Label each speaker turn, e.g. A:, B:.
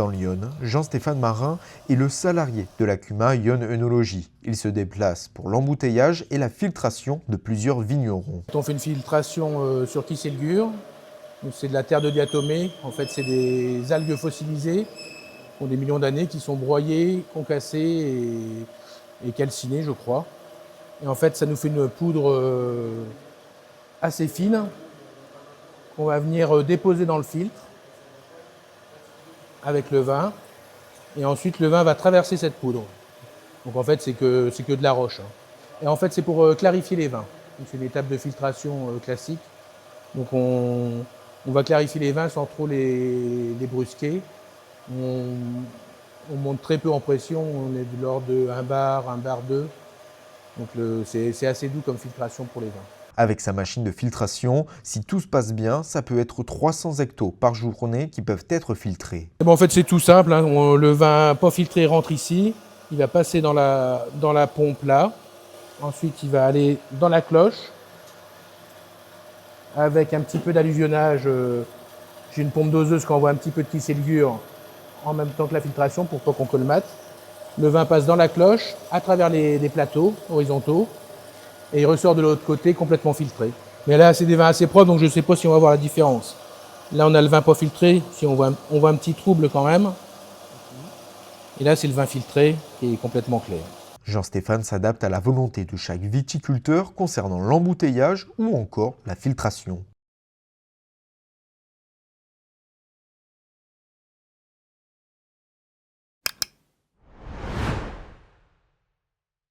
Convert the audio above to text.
A: Dans l'Yonne, Jean-Stéphane Marin est le salarié de la CUMA Yonne œnologie. Il se déplace pour l'embouteillage et la filtration de plusieurs vignerons.
B: On fait une filtration sur Kisselgur. C'est de la terre de diatomée. En fait, c'est des algues fossilisées qui ont des millions d'années, qui sont broyées, concassées et calcinées, je crois. Et en fait, ça nous fait une poudre assez fine qu'on va venir déposer dans le filtre avec le vin. Et ensuite, le vin va traverser cette poudre. Donc en fait, c'est que de la roche. Et en fait, c'est pour clarifier les vins. C'est une étape de filtration classique. Donc on va clarifier les vins sans trop les brusquer. On monte très peu en pression, on est de l'ordre de 1 bar, 1 bar 2. Donc c'est assez doux comme filtration pour les vins.
A: Avec sa machine de filtration, si tout se passe bien, ça peut être 300 hectos par journée qui peuvent être filtrés.
B: En fait, c'est tout simple. Le vin pas filtré rentre ici. Il va passer dans la pompe là. Ensuite, il va aller dans la cloche. Avec un petit peu d'alluvionnage, j'ai une pompe doseuse qui envoie un petit peu de Kisselgur en même temps que la filtration pour pas qu'on colmate. Le vin passe dans la cloche, à travers les plateaux horizontaux, et il ressort de l'autre côté complètement filtré. Mais là, c'est des vins assez propres, donc je ne sais pas si on va voir la différence. Là, on a le vin pas filtré, si on voit un petit trouble quand même. Et là, c'est le vin filtré qui est complètement clair.
A: Jean-Stéphane s'adapte à la volonté de chaque viticulteur concernant l'embouteillage ou encore la filtration.